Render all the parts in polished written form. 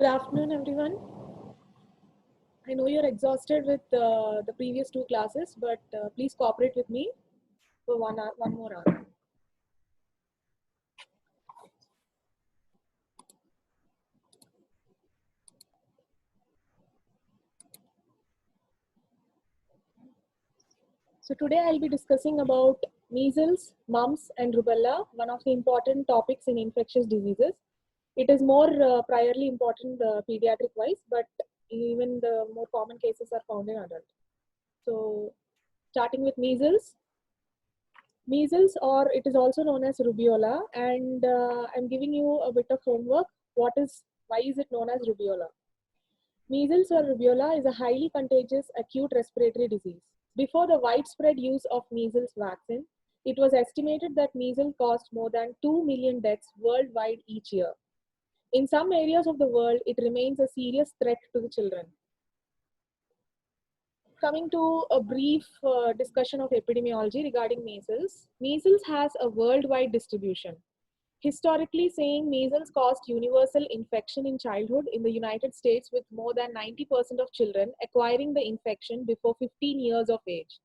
Good afternoon, everyone. I know you're exhausted with the previous two classes, but please cooperate with me for one more hour. So today I'll be discussing about measles, mumps, and rubella, one of the important topics in infectious diseases. It is more priorly important pediatric-wise, but even the more common cases are found in adult. So starting with measles. Measles, or it is also known as rubeola, and I'm giving you a bit of homework. Why is it known as rubeola? Measles or rubeola is a highly contagious acute respiratory disease. Before the widespread use of measles vaccine, it was estimated that measles caused more than 2 million deaths worldwide each year. In some areas of the world, it remains a serious threat to the children. Coming to a brief discussion of epidemiology regarding measles. Measles has a worldwide distribution. Historically saying, measles caused universal infection in childhood in the United States, with more than 90% of children acquiring the infection before 15 years of age.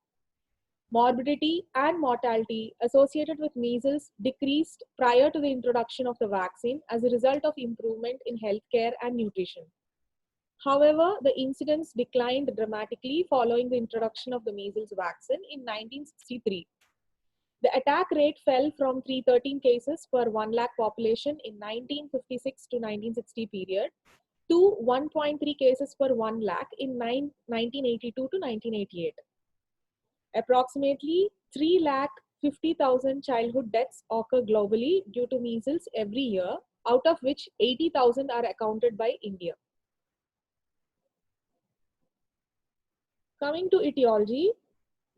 Morbidity and mortality associated with measles decreased prior to the introduction of the vaccine as a result of improvement in healthcare and nutrition. However, the incidence declined dramatically following the introduction of the measles vaccine in 1963. The attack rate fell from 313 cases per 1 lakh population in 1956 to 1960 period to 1.3 cases per 1 lakh in 1982 to 1988. Approximately 3 lakh 50,000 childhood deaths occur globally due to measles every year, out of which 80,000 are accounted by India. Coming to etiology,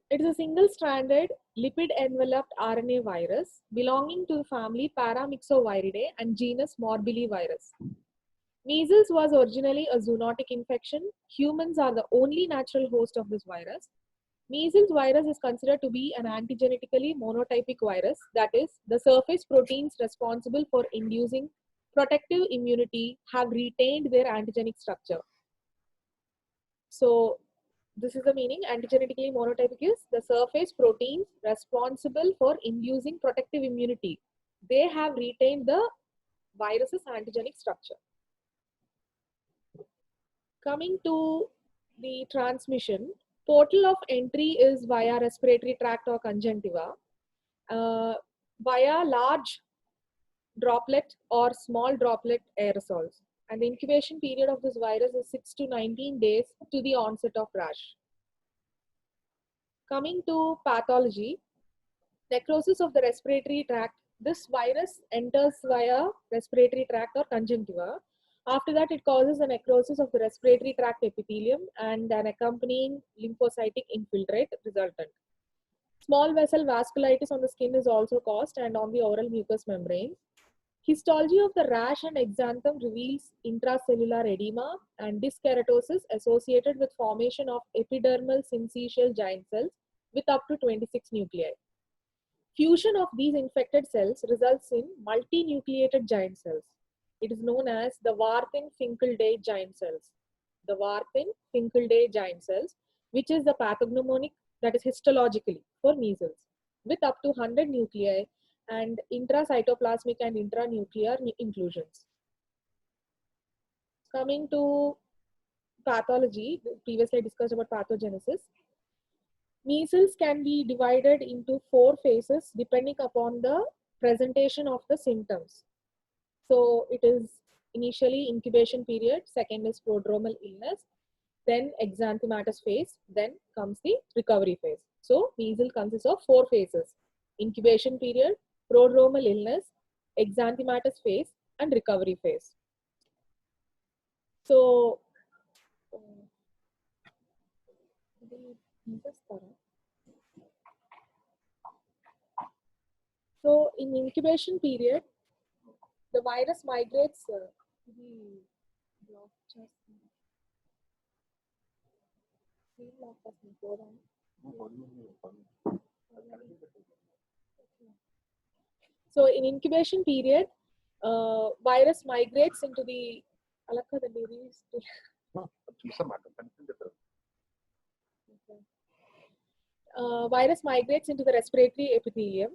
it is a single-stranded lipid-enveloped RNA virus belonging to the family Paramyxoviridae and genus Morbillivirus. Measles was originally a zoonotic infection. Humans are the only natural host of this virus. Measles virus is considered to be an antigenetically monotypic virus, that is, the surface proteins responsible for inducing protective immunity have retained their antigenic structure. So, this is the meaning. Antigenetically monotypic is the surface proteins responsible for inducing protective immunity. They have retained the virus's antigenic structure. Coming to the transmission, portal of entry is via respiratory tract or conjunctiva, via large droplet or small droplet aerosols. And the incubation period of this virus is 6 to 19 days to the onset of rash. Coming to pathology, necrosis of the respiratory tract. This virus enters via respiratory tract or conjunctiva. After that, it causes a necrosis of the respiratory tract epithelium and an accompanying lymphocytic infiltrate resultant. Small vessel vasculitis on the skin is also caused and on the oral mucous membrane. Histology of the rash and exanthem reveals intracellular edema and dyskeratosis associated with formation of epidermal syncytial giant cells with up to 26 nuclei. Fusion of these infected cells results in multinucleated giant cells. It is known as the Warthin-Finkelday giant cells. The Warthin-Finkelday giant cells, which is the pathognomonic, that is histologically, for measles, with up to 100 nuclei and intracytoplasmic and intranuclear inclusions. Coming to pathology, previously I discussed about pathogenesis. Measles can be divided into 4 phases depending upon the presentation of the symptoms. So it is initially incubation period, second is prodromal illness, then exanthematous phase, then comes the recovery phase. So measles consists of 4 phases: incubation period, prodromal illness, exanthematous phase, and recovery phase. So in incubation period, the virus migrates So in incubation period, virus migrates into the అలా కదండి చూసామాట కనిపించదు. Virus migrates into the respiratory epithelium,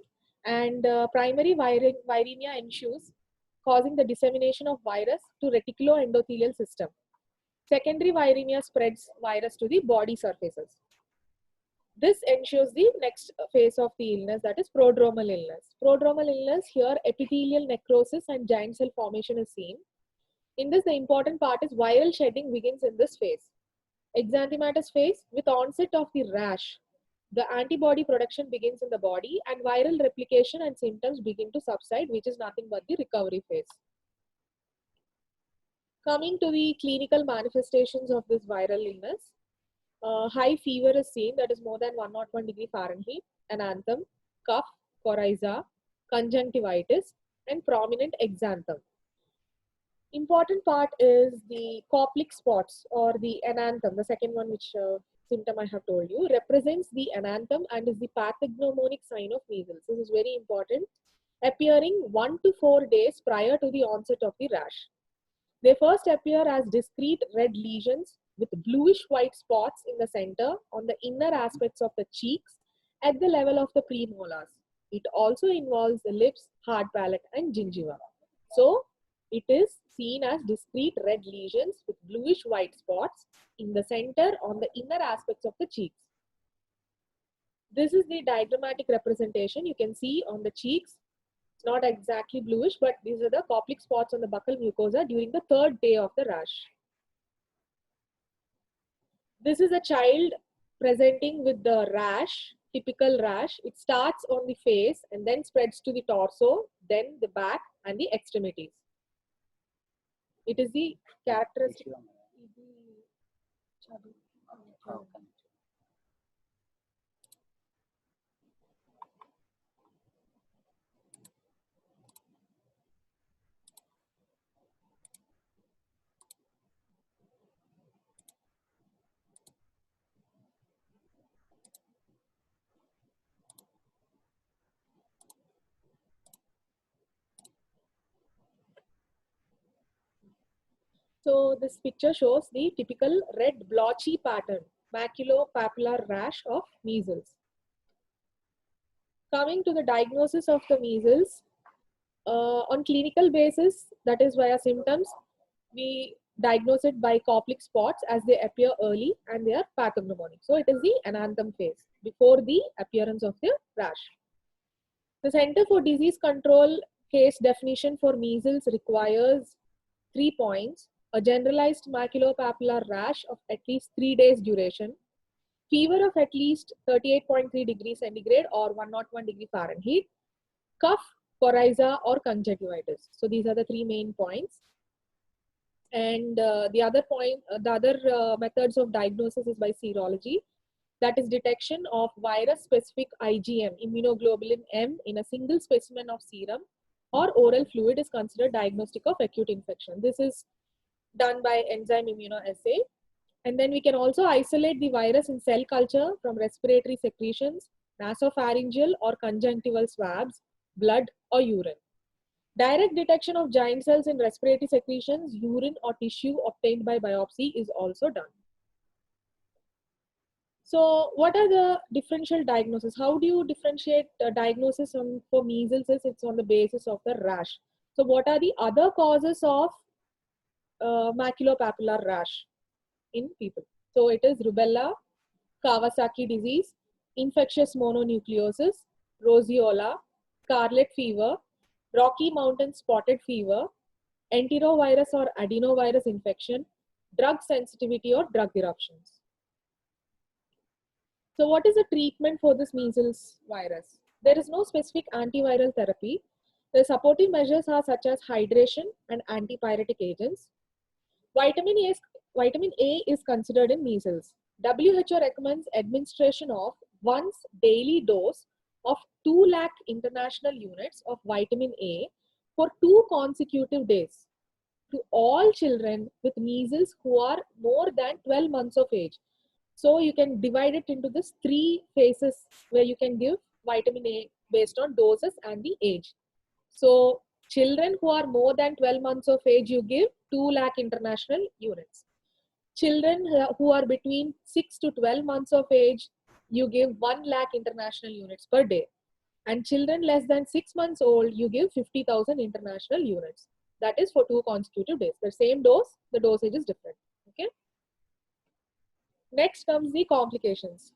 and primary viremia ensues, causing the dissemination of virus to reticuloendothelial system. Secondary viremia spreads virus to the body surfaces. This ensures the next phase of the illness, that is prodromal illness. Prodromal illness, here epithelial necrosis and giant cell formation is seen. In this, the important part is viral shedding begins in this phase. Exanthematous phase, with onset of the rash, the antibody production begins in the body and viral replication and symptoms begin to subside, which is nothing but the recovery phase. Coming to the clinical manifestations of this viral illness, high fever is seen, that is more than 101 degree Fahrenheit, ananthem, cough, coryza, conjunctivitis, and prominent exanthem. Important part is the Koplik spots or the ananthem, the second one which symptom I have told you, represents the ananthem and is the pathognomonic sign of measles. This is very important, appearing 1 to 4 days prior to the onset of the rash. They first appear as discrete red lesions with bluish white spots in the center on the inner aspects of the cheeks at the level of the premolars. It also involves the lips, hard palate, and gingiva. So, it is seen as discrete red lesions with bluish white spots in the center on the inner aspects of the cheeks. This is the diagrammatic representation. You can see on the cheeks, it's not exactly bluish, but these are the Koplik spots on the buccal mucosa during the 3rd day of the rash. This is a child presenting with the rash, typical rash. It starts on the face and then spreads to the torso, then the back and the extremities. It is the characteristic. So this picture shows the typical red blotchy pattern, maculopapular rash of measles. Coming to the diagnosis of the measles, on clinical basis, that is via symptoms, we diagnose it by Koplik spots as they appear early and they are pathognomonic. So it is the ananthem phase before the appearance of the rash. The Center for Disease Control case definition for measles requires 3 points: a generalized maculopapular rash of at least 3 days duration, fever of at least 38.3 degrees centigrade or 101 degree Fahrenheit, cough, coryza or conjunctivitis. So these are the 3 main points. And the other methods of diagnosis is by serology, that is detection of virus specific IgM, immunoglobulin M, in a single specimen of serum or oral fluid is considered diagnostic of acute infection. This is done by enzyme immunoassay. And then we can also isolate the virus in cell culture from respiratory secretions, nasopharyngeal or conjunctival swabs, blood or urine. Direct detection of giant cells in respiratory secretions, urine or tissue obtained by biopsy is also done. So what are the differential diagnoses? How do you differentiate diagnosis for measles? It's on the basis of the rash. So what are the other causes of maculopapular rash in people? So it is rubella, Kawasaki disease, infectious mononucleosis, roseola, scarlet fever, Rocky Mountain spotted fever, enterovirus or adenovirus infection, drug sensitivity or drug eruptions. So what is the treatment for this measles virus? There is no specific antiviral therapy. The supportive measures are such as hydration and antipyretic agents. Vitamin A is considered in measles. WHO recommends administration of once daily dose of 2 lakh international units of vitamin A for 2 consecutive days to all children with measles who are more than 12 months of age. So you can divide it into this 3 phases where you can give vitamin A based on doses and the age. So Children who are more than 12 months of age, you give 2 lakh international units. Children who are between 6 to 12 months of age, you give 1 lakh international units per day. And children less than 6 months old, you give 50,000 international units. That is for 2 consecutive days. The same dose, the dosage is different. Okay. Next comes the complications.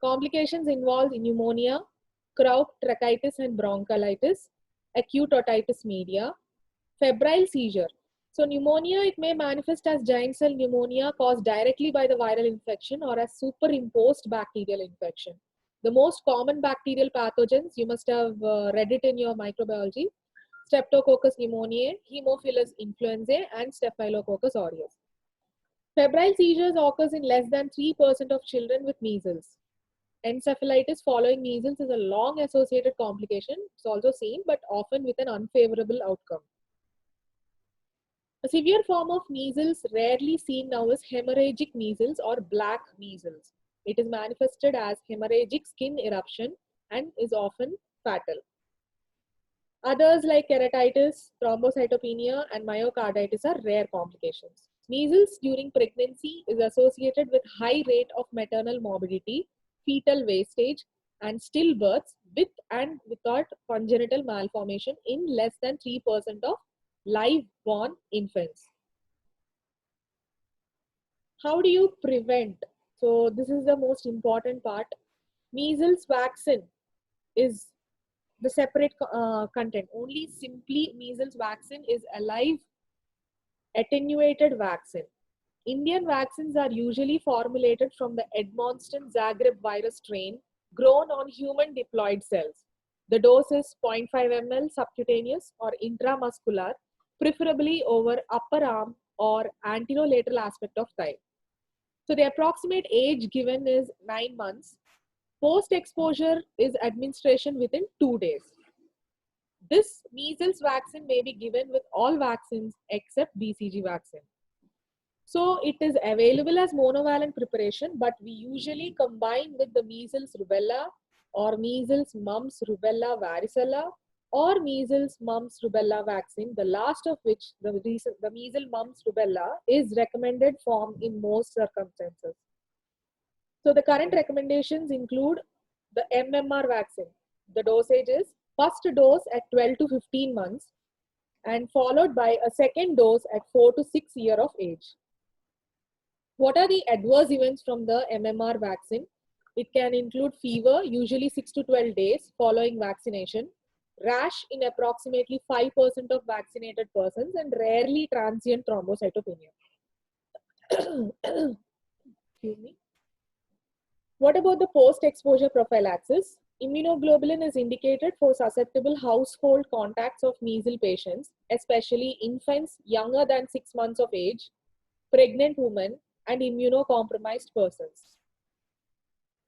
Complications involve pneumonia, croup tracheitis and bronchiolitis, acute otitis media, febrile seizure. So pneumonia, it may manifest as giant cell pneumonia caused directly by the viral infection or as superimposed bacterial infection. The most common bacterial pathogens, you must have read it in your microbiology: Streptococcus pneumoniae, Haemophilus influenzae, and Staphylococcus aureus. Febrile seizures occurs in less than 3% of children with measles. Encephalitis following measles is a long associated complication. It's also seen, but often with an unfavorable outcome. A severe form of measles rarely seen now is hemorrhagic measles or black measles. It is manifested as hemorrhagic skin eruption and is often fatal. Others like keratitis, thrombocytopenia, and myocarditis are rare complications. Measles during pregnancy is associated with high rate of maternal morbidity, fetal wastage, and stillbirths with and without congenital malformation in less than 3% of live born infants. How do you prevent? So this is the most important part. Measles vaccine is the separate content. Only simply measles vaccine is a live attenuated vaccine. Indian vaccines are usually formulated from the Edmonston Zagreb virus strain grown on human diploid cells. The dose is 0.5 ml subcutaneous or intramuscular, preferably over upper arm or anterolateral aspect of thigh. So the approximate age given is 9 months. Post-exposure is administration within 2 days. This measles vaccine may be given with all vaccines except BCG vaccine. So it is available as monovalent preparation, but we usually combine with the measles rubella or measles mumps rubella varicella or measles mumps rubella vaccine, the last of which, the measles mumps rubella, is recommended form in most circumstances. So the current recommendations include the MMR vaccine. The dosage is first dose at 12 to 15 months and followed by a second dose at 4 to 6 years of age. What are the adverse events from the MMR vaccine? It can include fever, usually 6 to 12 days following vaccination, rash in approximately 5% of vaccinated persons, and rarely transient thrombocytopenia. Excuse me. What about the post-exposure prophylaxis? Immunoglobulin is indicated for susceptible household contacts of measles patients, especially infants younger than 6 months of age, pregnant women, and immunocompromised persons.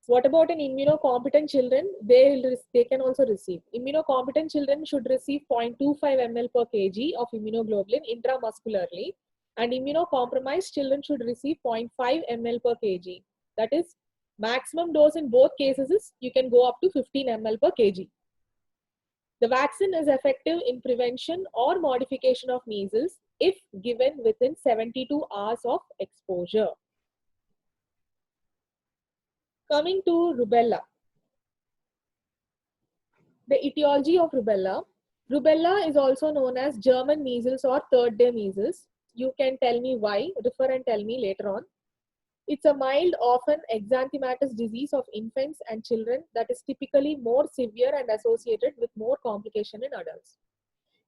What about an immunocompetent children? They can also receive. Immunocompetent children should receive 0.25 ml per kg of immunoglobulin intramuscularly, and immunocompromised children should receive 0.5 ml per kg. That is, maximum dose in both cases is you can go up to 15 ml per kg. The vaccine is effective in prevention or modification of measles if given within 72 hours of exposure. Coming to rubella. The etiology of rubella. Rubella is also known as German measles or third day measles. You can tell me why, refer and tell me later on. It's a mild, often exanthematous disease of infants and children that is typically more severe and associated with more complication in adults.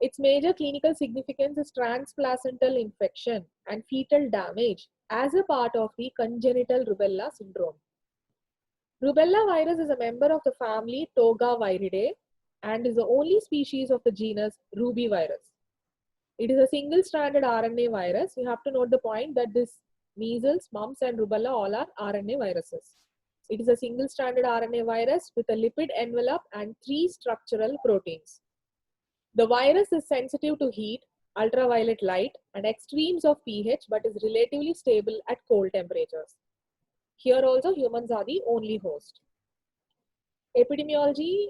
Its major clinical significance is transplacental infection and fetal damage as a part of the congenital rubella syndrome. Rubella virus is a member of the family Togaviridae and is the only species of the genus Rubivirus. It is a single-stranded RNA virus. You have to note the point that this measles, mumps, and rubella all are RNA viruses. It is a single-stranded RNA virus with a lipid envelope and 3 structural proteins. The virus is sensitive to heat, ultraviolet light, and extremes of pH, but is relatively stable at cold temperatures. Here also humans are the only host. Epidemiology,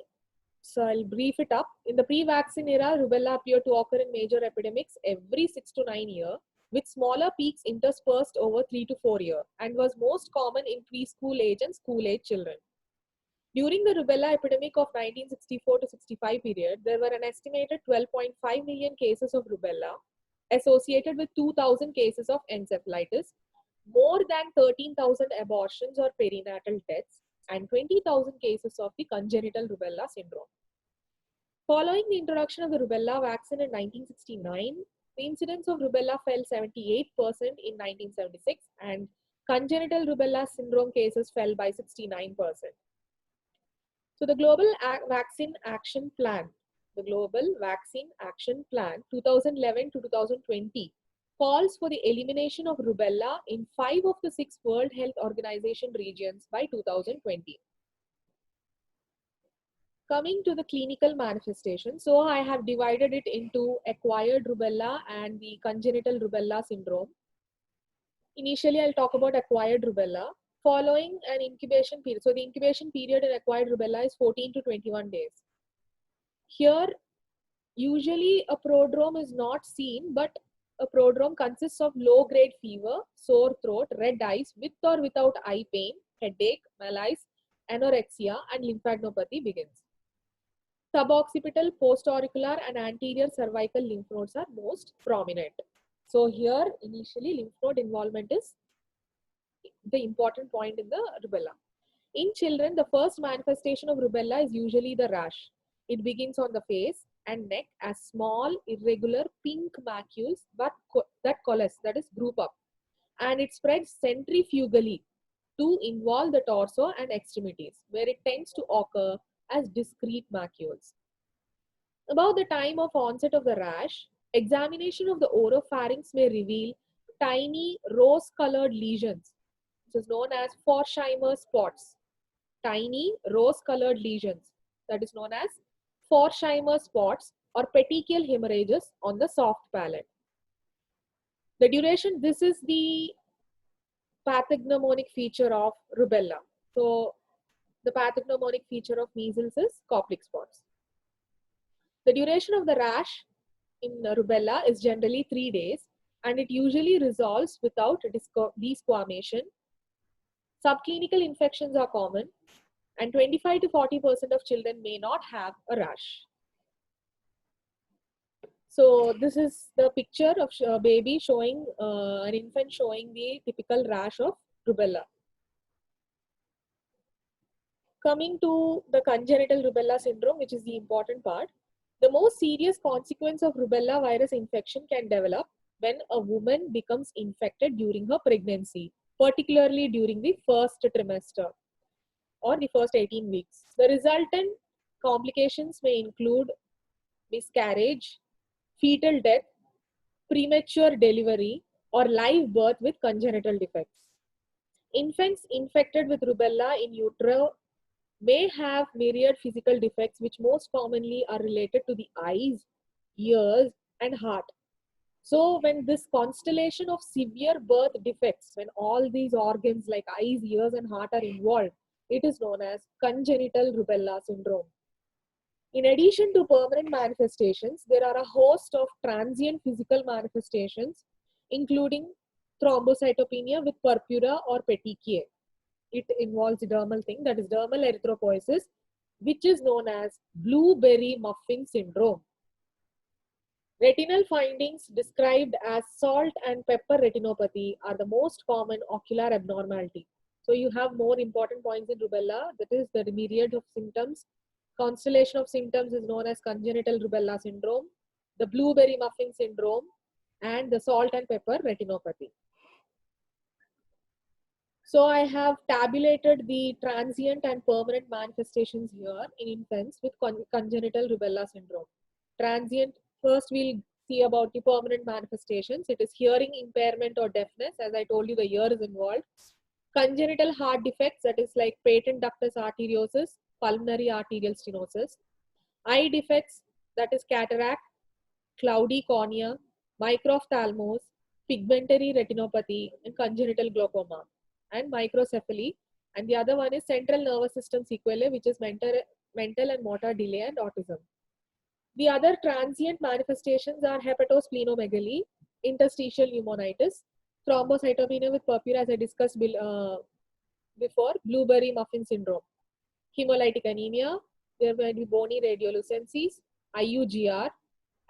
So I'll brief it up. In the pre-vaccine era, rubella appeared to occur in major epidemics every 6 to 9 years, with smaller peaks interspersed over 3 to 4 years, and was most common in preschool age and school age children. During the rubella epidemic of 1964 to 65 period, there were an estimated 12.5 million cases of rubella associated with 2,000 cases of encephalitis, more than 13,000 abortions or perinatal deaths, and 20,000 cases of the congenital rubella syndrome. Following the introduction of the rubella vaccine in 1969, the incidence of rubella fell 78% in 1976, and congenital rubella syndrome cases fell by 69%. So the Vaccine Action Plan, the Global Vaccine Action Plan 2011 to 2020 calls for the elimination of rubella in 5 of the 6 World Health Organization regions by 2020. Coming to the clinical manifestation, so I have divided it into acquired rubella and the congenital rubella syndrome. Initially, I'll talk about acquired rubella. Following an incubation period, so the incubation period in acquired rubella is 14 to 21 days. Here, usually a prodrome is not seen, but a prodrome consists of low-grade fever, sore throat, red eyes, with or without eye pain, headache, malaise, anorexia, and lymphadenopathy begins. Suboccipital, postauricular, and anterior cervical lymph nodes are most prominent. So here, initially, lymph node involvement is the important point in the rubella. In children, the first manifestation of rubella is usually the rash. It begins on the face and neck as small, irregular pink macules that coalesce, that is group up, and it spreads centrifugally to involve the torso and extremities, where it tends to occur as discrete macules. About the time of onset of the rash, examination of the oropharynx may reveal tiny rose-colored lesions, which is known as Forsheimer spots. Tiny rose-colored lesions, that is known as Forsheimer spots or petechial hemorrhages on the soft palate. The duration, this is the pathognomonic feature of rubella. So the pathognomonic feature of measles is Koplik spots. The duration of the rash in rubella is generally 3 days, and it usually resolves without desquamation. Subclinical infections are common, and 25 to 40% of children may not have a rash. So this is the picture of a baby showing, an infant showing the typical rash of rubella. Coming to the congenital rubella syndrome, which is the important part, the most serious consequence of rubella virus infection can develop when a woman becomes infected during her pregnancy, particularly during the first trimester or the first 18 weeks. The resultant complications may include miscarriage, fetal death, premature delivery, or live birth with congenital defects. Infants infected with rubella in utero may have myriad physical defects, which most commonly are related to the eyes, ears, and heart. So when this constellation of severe birth defects, when all these organs like eyes, ears, and heart are involved, it is known as congenital rubella syndrome. In addition to permanent manifestations, there are a host of transient physical manifestations, including thrombocytopenia with purpura or petechiae. It involves a dermal thing, that is dermal erythropoiesis, which is known as blueberry muffin syndrome. Retinal findings described as salt and pepper retinopathy are the most common ocular abnormality. So you have more important points in rubella, that is the myriad of symptoms. Constellation of symptoms is known as congenital rubella syndrome, the blueberry muffin syndrome, and the salt and pepper retinopathy. So I have tabulated the transient and permanent manifestations here in infants with congenital rubella syndrome. Transient, first we'll see about the permanent manifestations. It is hearing impairment or deafness. As I told you, the ear is involved. Congenital heart defects, that is like patent ductus arteriosus, pulmonary arterial stenosis. Eye defects, that is cataract, cloudy cornea, microphthalmos, pigmentary retinopathy, and congenital glaucoma, and microcephaly. And the other one is central nervous system sequelae, which is mental and motor delay, and autism. The other transient manifestations are hepatosplenomegaly, interstitial pneumonitis, thrombocytopenia with purpura, as I discussed before, blueberry muffin syndrome, hemolytic anemia, there might be bony radiolucencies, IUGR,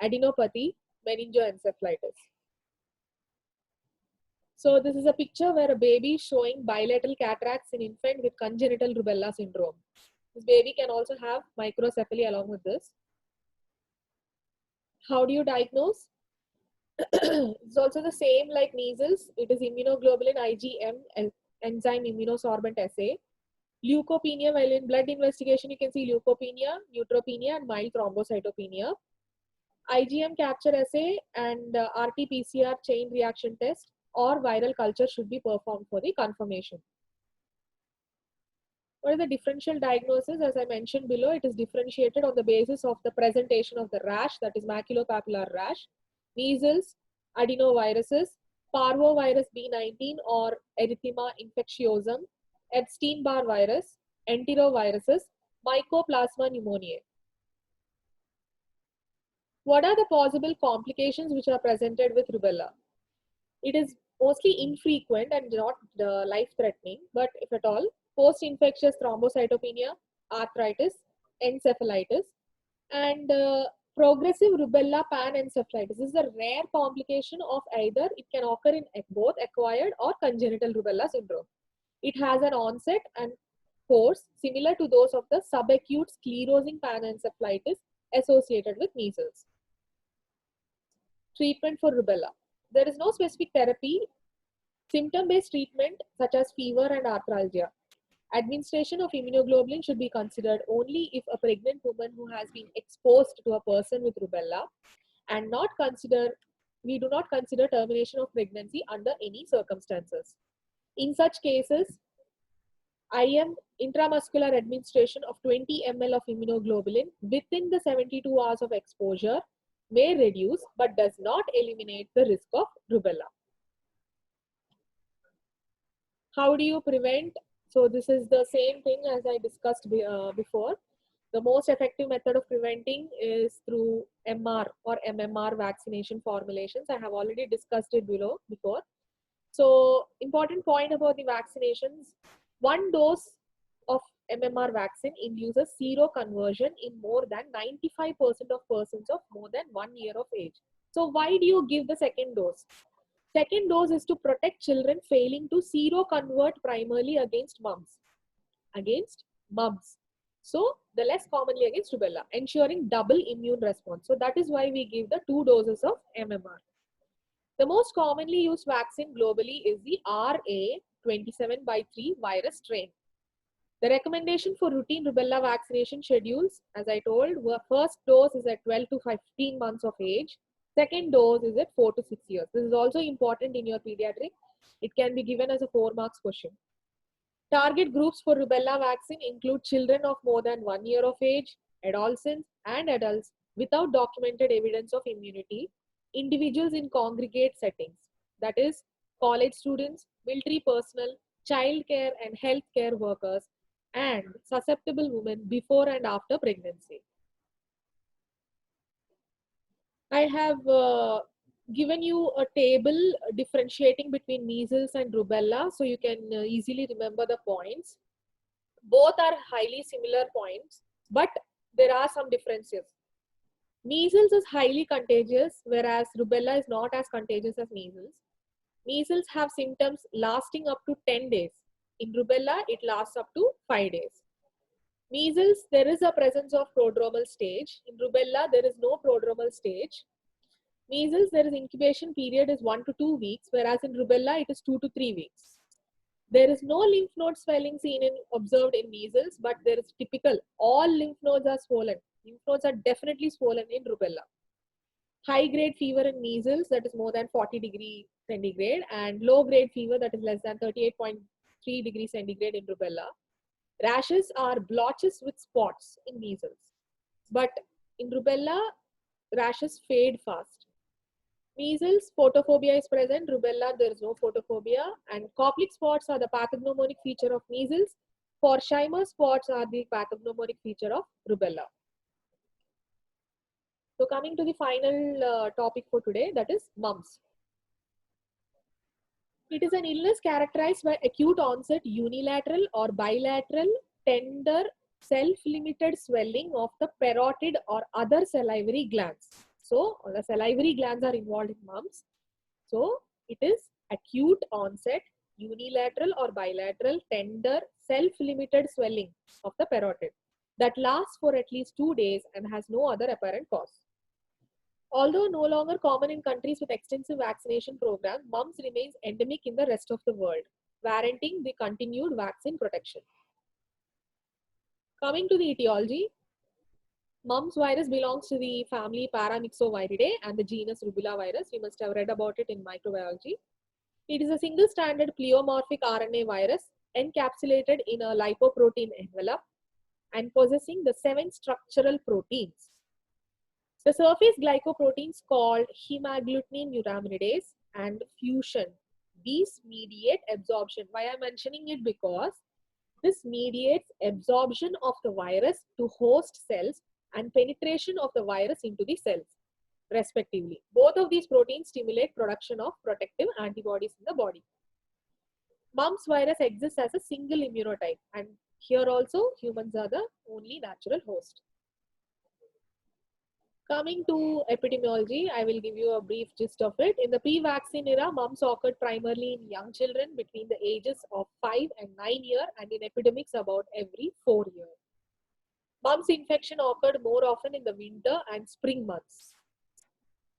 adenopathy, meningoencephalitis. So this is a picture where a baby is showing bilateral cataracts in infant with congenital rubella syndrome. This baby can also have microcephaly along with this. How do you diagnose? It's also the same like measles. It is immunoglobulin IgM enzyme immunosorbent assay. Leukopenia, while in blood investigation, you can see leukopenia, neutropenia, and mild thrombocytopenia. IgM capture assay and RT-PCR chain reaction test or viral culture should be performed for the confirmation. What is the differential diagnosis? As I mentioned below, it is differentiated on the basis of the presentation of the rash, that is maculopapular rash, measles, adenoviruses, parvovirus B19 or erythema infectiosum, Epstein-Barr virus, enteroviruses, mycoplasma pneumoniae. What are the possible complications which are presented with rubella? It is mostly infrequent and not life-threatening, but if at all, post-infectious thrombocytopenia, arthritis, encephalitis, and progressive rubella panencephalitis. This is a rare complication of either it can occur in both acquired or congenital rubella syndrome. It has an onset and course similar to those of the subacute sclerosing panencephalitis associated with measles. Treatment for rubella. There is no specific therapy. Symptom-based treatment such as fever and arthralgia. Administration of immunoglobulin should be considered only if a pregnant woman who has been exposed to a person with rubella, and we do not consider termination of pregnancy under any circumstances. In such cases, IM intramuscular administration of 20 ml of immunoglobulin within the 72 hours of exposure may reduce but does not eliminate the risk of rubella. How do you prevent? So this is the same thing as I discussed before. The most effective method of preventing is through MR or MMR vaccination formulations. I have already discussed it before. So important point about the vaccinations, one dose of MMR vaccine induces seroconversion in more than 95% of persons of more than 1 year of age. So why do you give the second dose? Second dose is to protect children failing to seroconvert primarily against mumps. So the less commonly against rubella, ensuring double immune response. So that is why we give the 2 doses of MMR. The most commonly used vaccine globally is the RA27/3 virus strain. The recommendation for routine rubella vaccination schedules, as I told, first dose is at 12 to 15 months of age. Second dose is at 4 to 6 years. This is also important in your pediatric. It can be given as a 4 marks question. Target groups for rubella vaccine include children of more than 1 year of age, adolescents and adults without documented evidence of immunity, individuals in congregate settings, that is college students, military personnel, child care and healthcare workers, and susceptible women before and after pregnancy. I have given you a table differentiating between measles and rubella, so you can easily remember the points. Both are highly similar points, but there are some differences. Measles is highly contagious, whereas rubella is not as contagious as measles. Measles have symptoms lasting up to 10 days. In rubella, it lasts up to 5 days. Measles, there is a presence of prodromal stage. In rubella, there is no prodromal stage. Measles, there is incubation period is 1 to 2 weeks, whereas in rubella, it is 2 to 3 weeks. There is no lymph node swelling observed in measles, but there is typical. All lymph nodes are swollen. Lymph nodes are definitely swollen in rubella. High-grade fever in measles, that is more than 40 degrees centigrade, and low-grade fever, that is less than 38.3 degrees centigrade in rubella. Rashes are blotches with spots in measles, but in rubella, rashes fade fast. Measles, photophobia is present. Rubella, there is no photophobia. And Koplik spots are the pathognomonic feature of measles. Forsheimer spots are the pathognomonic feature of rubella. So coming to the final topic for today, that is mumps. It is an illness characterized by acute onset unilateral or bilateral tender self-limited swelling of the parotid or other salivary glands. So the salivary glands are involved in mumps. So it is acute onset unilateral or bilateral tender self-limited swelling of the parotid that lasts for at least 2 days and has no other apparent cause. Although no longer common in countries with extensive vaccination programs, mumps remains endemic in the rest of the world, warranting the continued vaccine protection. Coming to the etiology, mumps virus belongs to the family Paramyxoviridae and the genus Rubella virus. We must have read about it in microbiology. It is a single-stranded pleomorphic RNA virus encapsulated in a lipoprotein envelope and possessing the 7 structural proteins. The surface glycoproteins called hemagglutinin uraminidase and fusion. These mediate absorption. Why I'm mentioning it? Because this mediates absorption of the virus to host cells and penetration of the virus into the cells, respectively. Both of these proteins stimulate production of protective antibodies in the body. Mumps virus exists as a single immunotype, and here also humans are the only natural host. Coming to epidemiology, I will give you a brief gist of it. In the pre-vaccine era, mumps occurred primarily in young children between the ages of 5 and 9 years and in epidemics about every 4 years. Mumps infection occurred more often in the winter and spring months.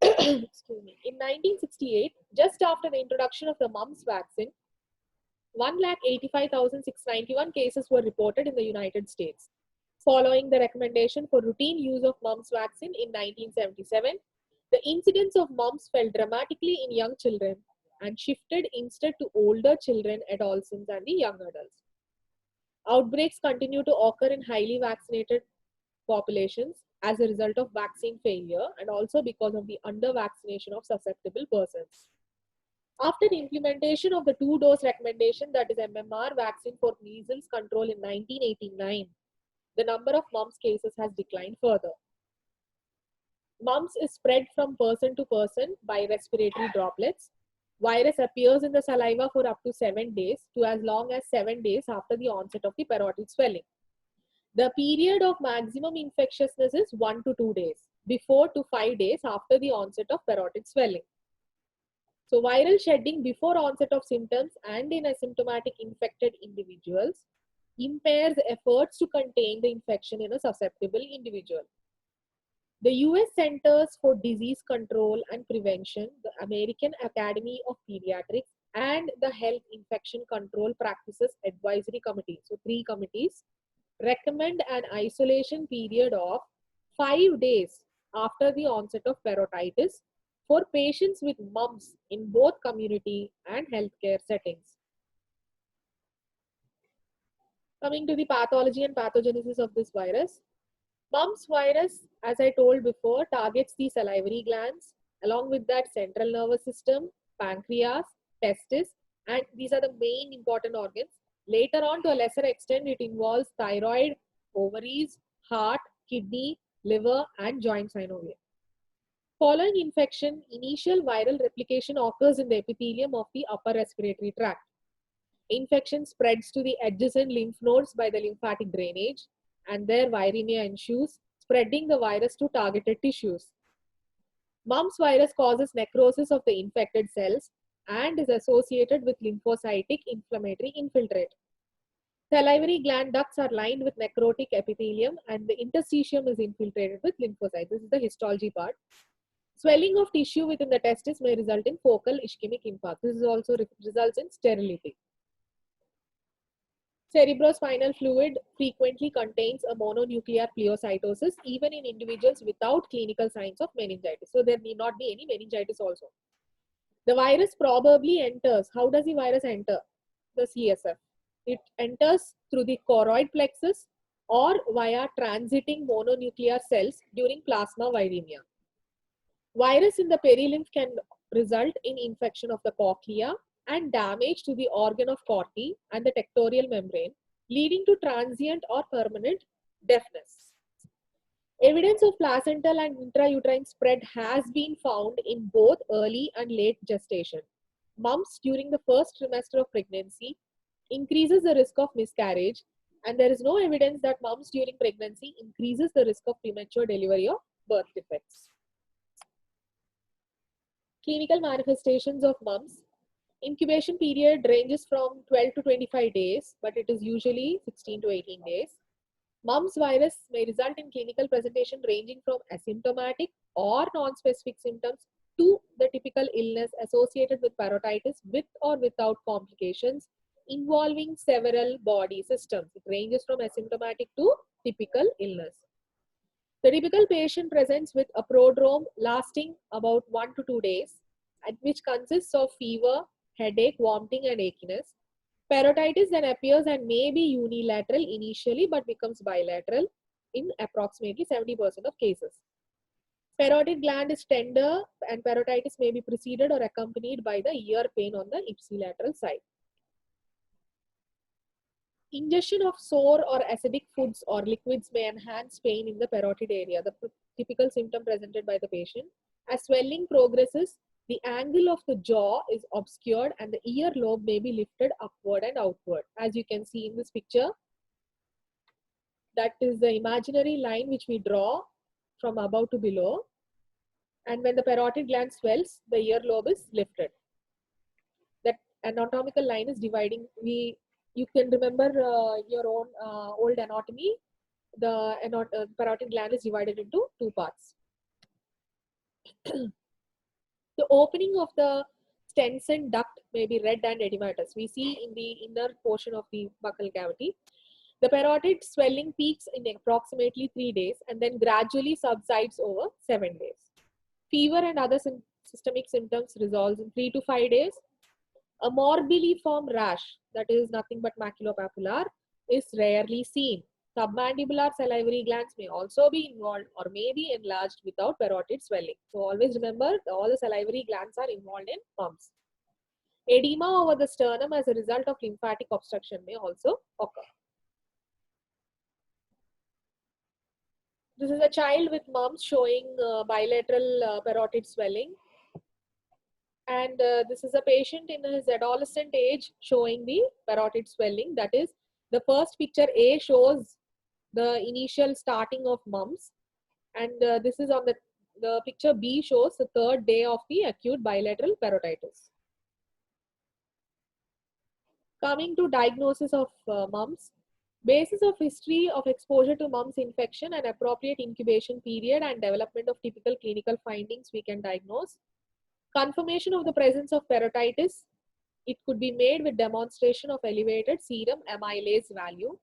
Excuse me. In 1968, just after the introduction of the mumps vaccine, 1,85,691 cases were reported in the United States. Following the recommendation for routine use of mumps vaccine in 1977, the incidence of mumps fell dramatically in young children and shifted instead to older children, adolescents, and the young adults. Outbreaks continue to occur in highly vaccinated populations as a result of vaccine failure and also because of the under-vaccination of susceptible persons. After the implementation of the 2-dose recommendation, that is MMR vaccine for measles control in 1989, the number of mumps cases has declined further. Mumps is spread from person to person by respiratory droplets. Virus appears in the saliva for up to 7 days to as long as 7 days after the onset of the parotid swelling. The period of maximum infectiousness is 1 to 2 days, before to 5 days after the onset of parotid swelling. So viral shedding before onset of symptoms and in asymptomatic infected individuals impairs efforts to contain the infection in a susceptible individual. The US Centers for Disease Control and Prevention, the American Academy of Pediatrics, and the Health Infection Control Practices Advisory Committee, so 3 committees, recommend an isolation period of 5 days after the onset of parotitis for patients with mumps in both community and healthcare settings. Coming to the pathology and pathogenesis of this virus. Mumps virus, as I told before, targets the salivary glands, along with that central nervous system, pancreas, testis, and these are the main important organs. Later on, to a lesser extent, it involves thyroid, ovaries, heart, kidney, liver, and joint synovium. Following infection, initial viral replication occurs in the epithelium of the upper respiratory tract. Infection spreads to the adjacent lymph nodes by the lymphatic drainage, and there viremia ensues, spreading the virus to targeted tissues. Mumps virus causes necrosis of the infected cells and is associated with lymphocytic inflammatory infiltrate. Salivary gland ducts are lined with necrotic epithelium and the interstitium is infiltrated with lymphocytes. This is the histology part. Swelling of tissue within the testis may result in focal ischemic infarct. This is also results in sterility. Cerebrospinal fluid frequently contains a mononuclear pleocytosis even in individuals without clinical signs of meningitis. So there need not be any meningitis also. The virus probably enters. How does the virus enter? The CSF. It enters through the choroid plexus or via transiting mononuclear cells during plasma viremia. Virus in the perilymph can result in infection of the cochlea and damage to the organ of Corti and the tectorial membrane, leading to transient or permanent deafness. Evidence of placental and intrauterine spread has been found in both early and late gestation. Mumps during the first trimester of pregnancy increases the risk of miscarriage, and there is no evidence that mumps during pregnancy increases the risk of premature delivery or birth defects. Clinical manifestations of mumps. Incubation period ranges from 12 to 25 days, but it is usually 16 to 18 days. Mumps virus may result in clinical presentation ranging from asymptomatic or non-specific symptoms to the typical illness associated with parotitis with or without complications involving several body systems. It ranges from asymptomatic to typical illness. The typical patient presents with a prodrome lasting about 1 to 2 days, which consists of fever, headache, vomiting, and achiness. Parotitis then appears and may be unilateral initially but becomes bilateral in approximately 70% of cases. Parotid gland is tender and parotitis may be preceded or accompanied by the ear pain on the ipsilateral side. Ingestion of sour or acidic foods or liquids may enhance pain in the parotid area, the typical symptom presented by the patient. As swelling progresses, the angle of the jaw is obscured and the ear lobe may be lifted upward and outward. As you can see in this picture, that is the imaginary line which we draw from above to below. And when the parotid gland swells, the ear lobe is lifted. That anatomical line is dividing. You can remember your own old anatomy. The parotid gland is divided into two parts. The opening of the Stenson duct may be red and edematous. We see in the inner portion of the buccal cavity. The parotid swelling peaks in approximately 3 days and then gradually subsides over 7 days. Fever and other systemic symptoms resolve in 3 to 5 days. A morbilliform rash, that is nothing but maculopapular, is rarely seen. Submandibular salivary glands may also be involved or may be enlarged without parotid swelling. So always remember, all the salivary glands are involved in mumps. Edema over the sternum as a result of lymphatic obstruction may also occur. This is a child with mumps showing bilateral parotid swelling. And this is a patient in his adolescent age showing the parotid swelling. That is, the first picture A shows the initial starting of mumps, and this is on the picture B shows the third day of the acute bilateral parotitis. Coming to diagnosis of mumps, basis of history of exposure to mumps infection and appropriate incubation period and development of typical clinical findings we can diagnose. Confirmation of the presence of parotitis, it could be made with demonstration of elevated serum amylase value.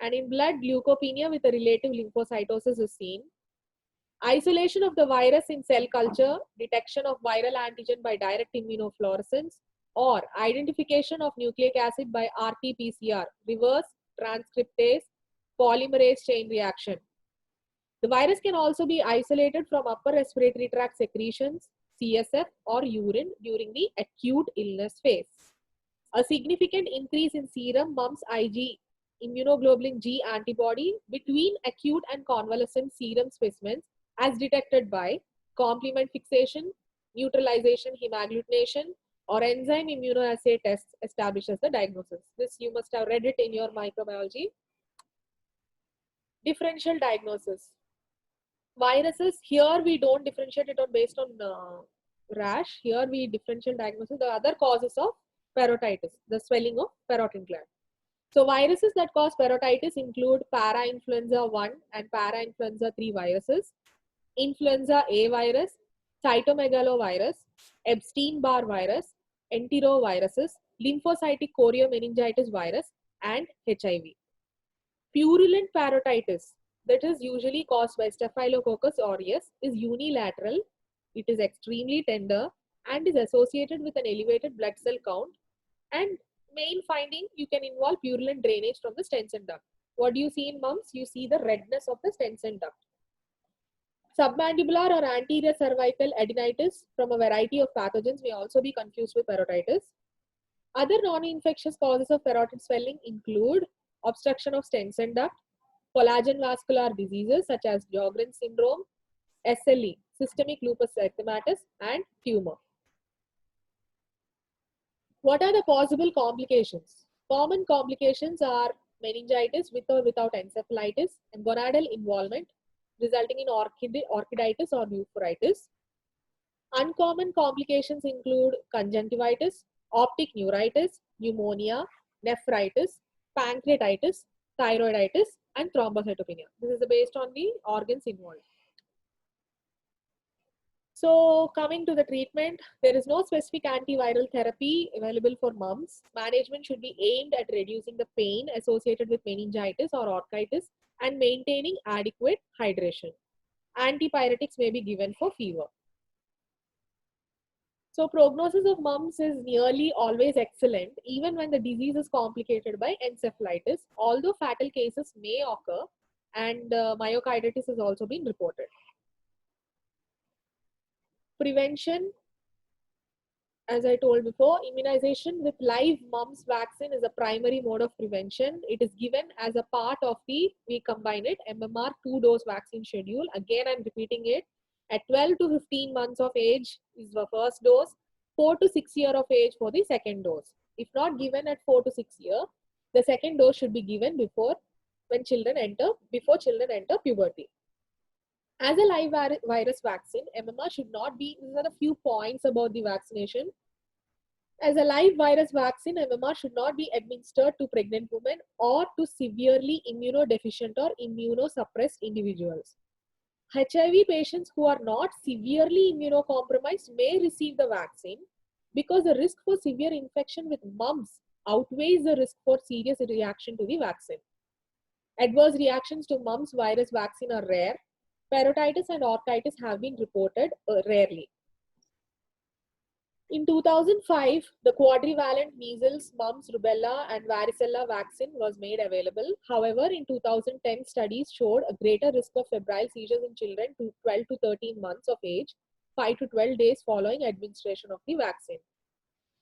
And in blood, leukopenia with a relative lymphocytosis is seen. Isolation of the virus in cell culture, detection of viral antigen by direct immunofluorescence, or identification of nucleic acid by RT-PCR, reverse transcriptase polymerase chain reaction. The virus can also be isolated from upper respiratory tract secretions, CSF, or urine during the acute illness phase. A significant increase in serum mumps Ig immunoglobulin G antibody between acute and convalescent serum specimens as detected by complement fixation, neutralization hemagglutination, or enzyme immunoassay tests establishes the diagnosis. This you must have read it in your microbiology. Differential diagnosis. Viruses, here we don't differentiate it based on rash. Here we differential diagnosis the other causes of parotitis, the swelling of parotid gland. So viruses that cause parotitis include parainfluenza 1 and parainfluenza 3 viruses, influenza A virus, cytomegalovirus, Epstein-Barr virus, enteroviruses, lymphocytic choriomeningitis virus, and HIV. Purulent parotitis, that is usually caused by Staphylococcus aureus, is unilateral. It is extremely tender and is associated with an elevated blood cell count. And main finding, you can involve purulent drainage from the Stenson duct. What do you see in mumps? You see the redness of the Stenson duct. Submandibular or anterior cervical adenitis from a variety of pathogens may also be confused with parotitis. Other non-infectious causes of parotid swelling include obstruction of Stenson duct, collagen vascular diseases such as Sjogren's syndrome, SLE, systemic lupus erythematosus, and tumor. What are the possible complications? Common complications are meningitis with or without encephalitis and gonadal involvement resulting in orchiditis or nephritis. Uncommon complications include conjunctivitis, optic neuritis, pneumonia, nephritis, pancreatitis, thyroiditis, and thrombocytopenia. This is based on the organs involved. So coming to the treatment, there is no specific antiviral therapy available for mumps. Management should be aimed at reducing the pain associated with meningitis or orchitis and maintaining adequate hydration. Antipyretics may be given for fever. So prognosis of mumps is nearly always excellent, even when the disease is complicated by encephalitis, although fatal cases may occur and myocarditis has also been reported. Prevention, as I told before, immunization with live mumps vaccine is a primary mode of prevention. It is given as a part of the, we combine it, MMR 2-dose vaccine schedule. Again, I'm repeating it. At 12 to 15 months of age is the first dose, 4 to 6 years of age for the second dose. If not given at 4 to 6 years, the second dose should be given before children enter puberty. As a live virus vaccine, MMR should not be, these are a few points about the vaccination. As a live virus vaccine, MMR should not be administered to pregnant women or to severely immunodeficient or immunosuppressed individuals. HIV patients who are not severely immunocompromised may receive the vaccine because the risk for severe infection with mumps outweighs the risk for serious reaction to the vaccine. Adverse reactions to mumps virus vaccine are rare. Parotitis and orchitis have been reported rarely. In 2005, the quadrivalent measles, mumps, rubella, and varicella vaccine was made available. However, in 2010, studies showed a greater risk of febrile seizures in children to 12 to 13 months of age, 5 to 12 days following administration of the vaccine.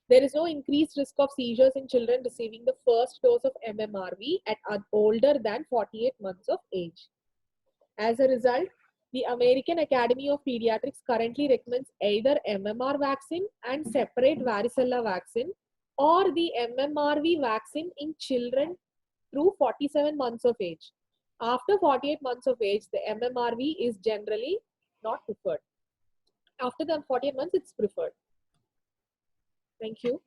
There is no increased risk of seizures in children receiving the first dose of MMRV at older than 48 months of age. As a result, the American Academy of Pediatrics currently recommends either MMR vaccine and separate varicella vaccine or the MMRV vaccine in children through 47 months of age. After 48 months of age, the MMRV is generally not preferred. After the 48 months, it's preferred. Thank you.